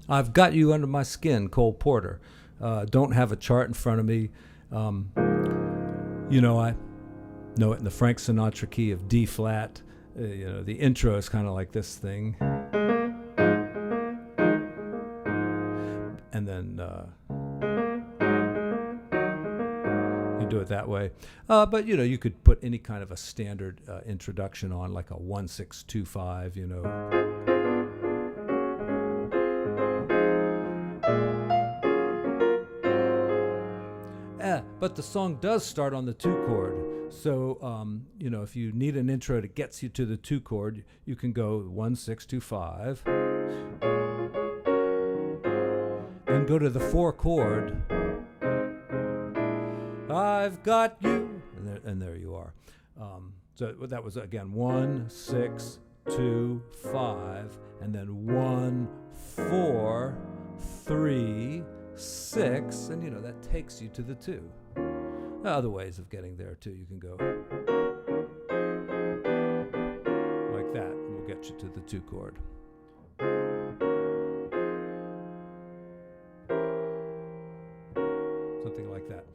I've Got You Under My Skin, Cole Porter. Don't have a chart in front of me. I know it in the Frank Sinatra key of D flat. The intro is kind of like this thing. And then you do it that way. But you could put any kind of a standard introduction on, like a 1-6-2-5, But the song does start on the 2 chord. So, if you need an intro that gets you to the 2 chord, you can go 1-6-2-5. Then go to the 4 chord. I've got you. And there you are. So that was, again, 1-6-2-5. And then 1-4-3-6. And, that takes you to the 2. Other ways of getting there too. You can go like that, and we'll get you to the 2 chord. Something like that.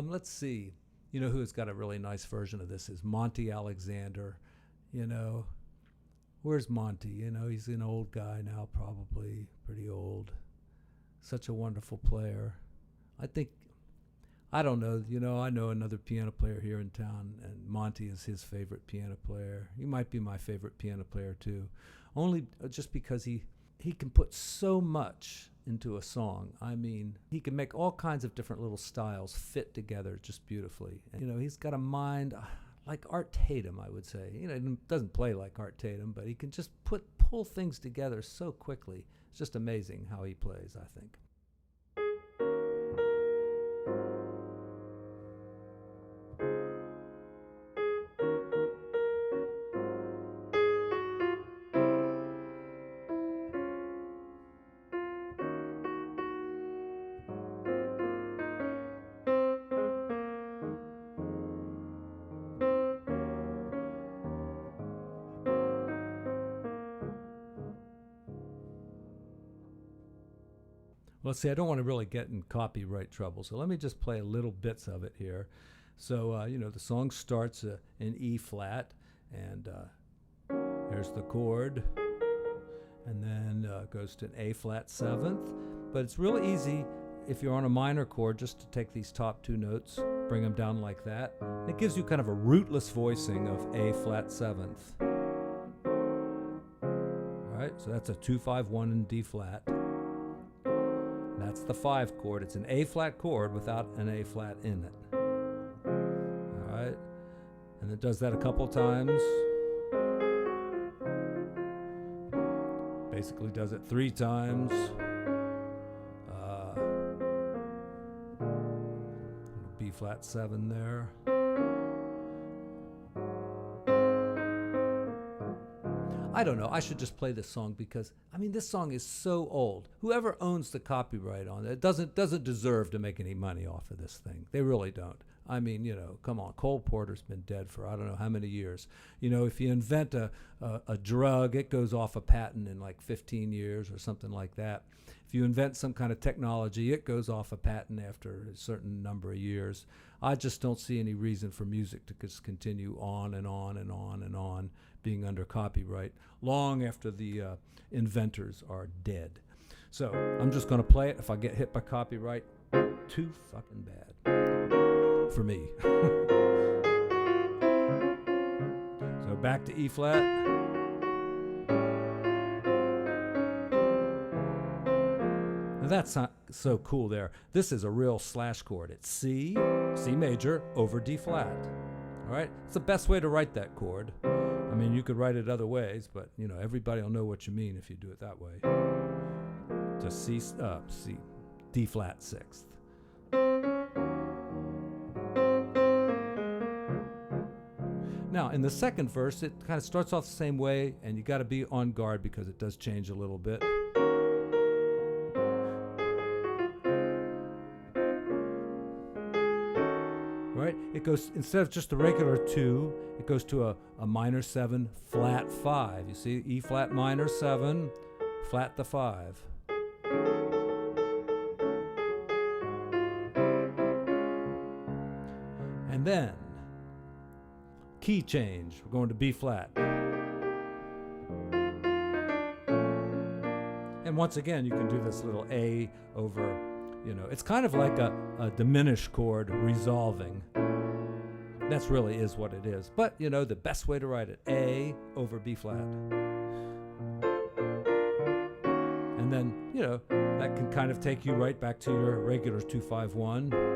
Let's see. You know who has got a really nice version of this is Monty Alexander. Where's Monty? He's an old guy now, probably pretty old. Such a wonderful player. I don't know, I know another piano player here in town, and Monty is his favorite piano player. He might be my favorite piano player too, only just because he can put so much into a song. I mean, he can make all kinds of different little styles fit together just beautifully. And, he's got a mind like Art Tatum, I would say. He doesn't play like Art Tatum, but he can just pull things together so quickly. It's just amazing how he plays, I think. Let's see, I don't want to really get in copyright trouble, so let me just play little bits of it here. So, the song starts in E flat, and here's the chord, and then goes to an A flat 7th. But it's really easy if you're on a minor chord just to take these top 2 notes, bring them down like that. And it gives you kind of a rootless voicing of A flat 7th. All right, so that's a 2-5-1 in D flat. That's the 5 chord. It's an A flat chord without an A flat in it. All right, and it does that a couple times. Basically does it 3 times. B flat 7 there. I don't know. I should just play this song because, this song is so old. Whoever owns the copyright on it doesn't deserve to make any money off of this thing. They really don't. Come on. Cole Porter's been dead for I don't know how many years. If you invent a drug, it goes off a patent in like 15 years or something like that. If you invent some kind of technology, it goes off a patent after a certain number of years. I just don't see any reason for music to just continue on and on and on and on being under copyright long after the inventors are dead. So I'm just going to play it. If I get hit by copyright, too fucking bad for me. So back to E flat. Now that's not so cool there. This is a real slash chord. It's C major over D flat. All right? It's the best way to write that chord. You could write it other ways, but, everybody will know what you mean if you do it that way. Just C, D flat 6th. Now, in the second verse, it kind of starts off the same way, and you got to be on guard because it does change a little bit. Right? It goes, instead of just a regular 2, it goes to a minor 7, flat 5. You see, E flat minor 7, flat the 5. And then, key change. We're going to B flat. And once again, you can do this little A over, it's kind of like a diminished chord resolving. That's really is what it is. But, the best way to write it, A over B flat. And then, that can kind of take you right back to your regular 2-5-1.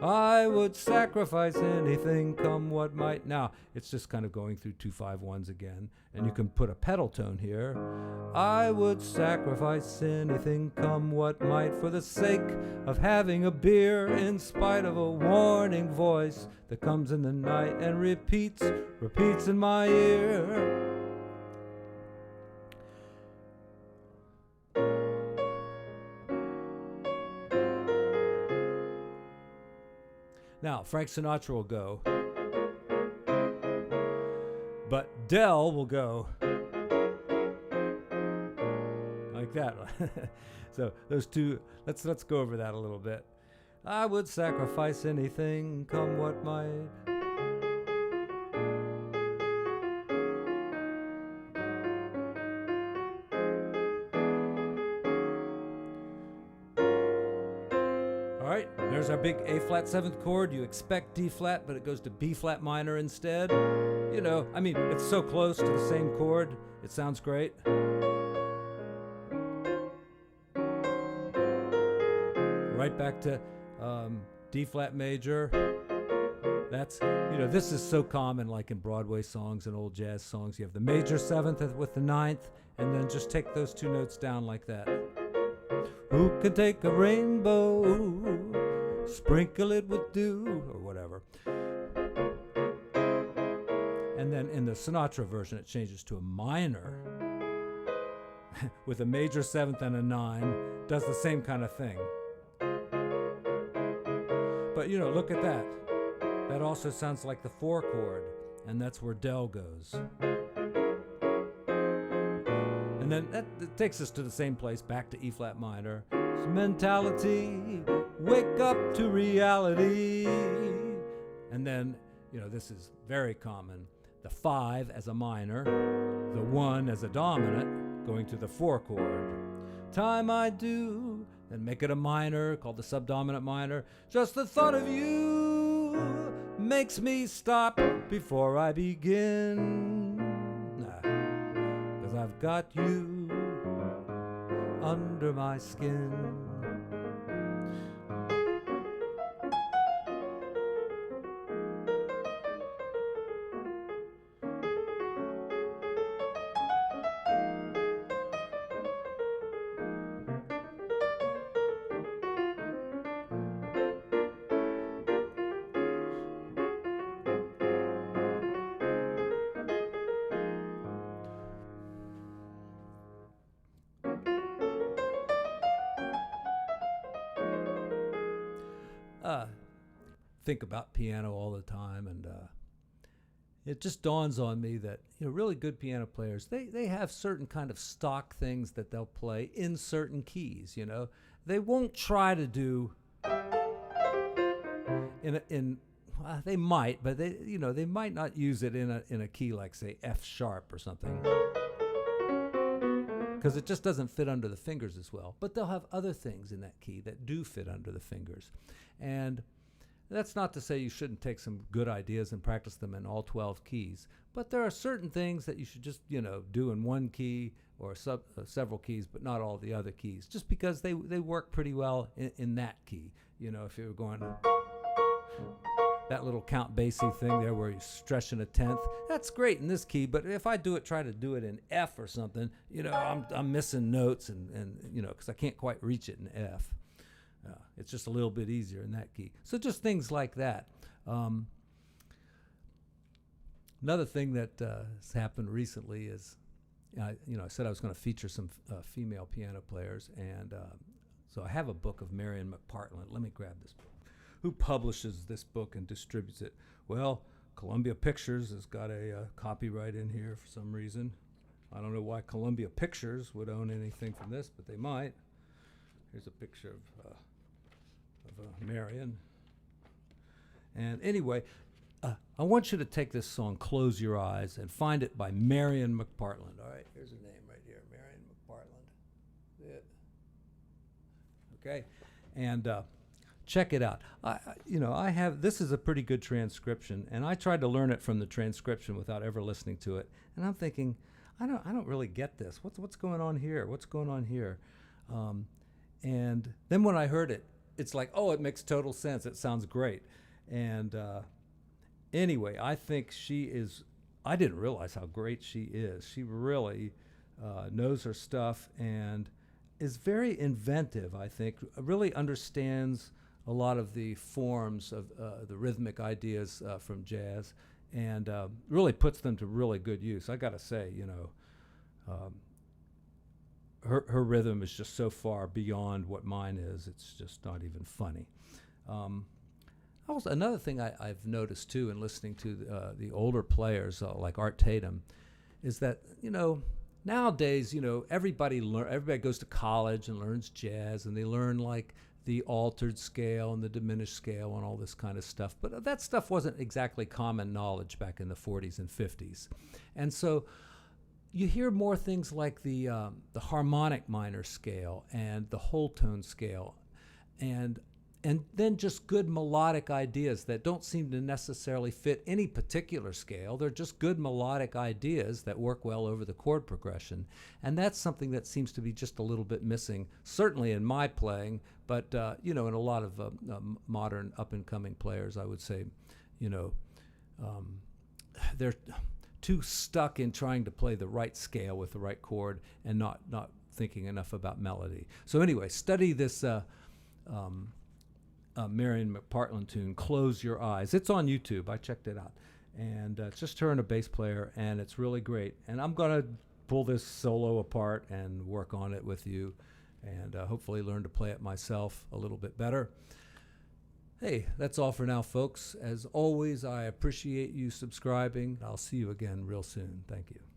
I would sacrifice anything, come what might. Now, it's just kind of going through 2-5-1s again, and you can put a pedal tone here. I would sacrifice anything, come what might, for the sake of having a beer, in spite of a warning voice that comes in the night and repeats in my ear. Now, Frank Sinatra will go, but Del will go like that. So those two, let's go over that a little bit. I would sacrifice anything, come what might. There's our big A flat 7th chord. You expect D flat, but it goes to B flat minor instead. It's so close to the same chord. It sounds great. Right back to D flat major. That's, this is so common, like in Broadway songs and old jazz songs. You have the major 7th with the 9th, and then just take those two notes down like that. Who can take a rainbow, sprinkle it with dew, or whatever. And then in the Sinatra version, it changes to a minor with a major 7th and a 9. Does the same kind of thing. But, look at that. That also sounds like the 4 chord, and that's where Del goes. And then that takes us to the same place, back to E flat minor. It's mentality, wake up to reality. And then, this is very common. The 5 as a minor, the 1 as a dominant, going to the 4 chord. Time I do, then make it a minor, called the subdominant minor. Just the thought of you makes me stop before I begin. 'Cause I've got you under my skin. Think about piano all the time, and it just dawns on me that really good piano players, they have certain kind of stock things that they'll play in certain keys. They won't try to do they might, but they might not use it in a key like, say, F sharp or something, because it just doesn't fit under the fingers as well. But they'll have other things in that key that do fit under the fingers. And that's not to say you shouldn't take some good ideas and practice them in all 12 keys, but there are certain things that you should just, do in one key or several keys, but not all the other keys, just because they work pretty well in that key. If you're going that little Count Basie thing there where you're stretching a 10th, that's great in this key, but if I try to do it in F or something, I'm missing notes and because I can't quite reach it in F. It's just a little bit easier in that key. So just things like that. Another thing that has happened recently is, I said I was going to feature some female piano players, and so I have a book of Marion McPartland. Let me grab this book. Who publishes this book and distributes it? Well, Columbia Pictures has got a copyright in here for some reason. I don't know why Columbia Pictures would own anything from this, but they might. Here's a picture of Marion. And anyway, I want you to take this song, Close Your Eyes, and find it by Marion McPartland. All right, here's her name right here, Marion McPartland. Okay, and check it out. I have, this is a pretty good transcription, and I tried to learn it from the transcription without ever listening to it. And I'm thinking, I don't really get this. What's going on here? What's going on here? And then when I heard it, it's like, oh, it makes total sense. It sounds great. And anyway, I think she is, I didn't realize how great she is. She really knows her stuff and is very inventive, I think, really understands a lot of the forms of the rhythmic ideas from jazz, and really puts them to really good use. I got to say, her rhythm is just so far beyond what mine is. It's just not even funny. Also, another thing I've noticed too in listening to the older players like Art Tatum is that nowadays everybody goes to college and learns jazz, and they learn like the altered scale and the diminished scale and all this kind of stuff. But that stuff wasn't exactly common knowledge back in the 40s and 50s, and so you hear more things like the harmonic minor scale and the whole tone scale, and then just good melodic ideas that don't seem to necessarily fit any particular scale. They're just good melodic ideas that work well over the chord progression. And that's something that seems to be just a little bit missing, certainly in my playing, but in a lot of modern up-and-coming players, I would say, they're too stuck in trying to play the right scale with the right chord and not thinking enough about melody. So anyway, study this Marion McPartland tune, Close Your Eyes. It's on YouTube. I checked it out. And it's just her and a bass player, and it's really great. And I'm going to pull this solo apart and work on it with you, and hopefully learn to play it myself a little bit better. Hey, that's all for now, folks. As always, I appreciate you subscribing. I'll see you again real soon. Thank you.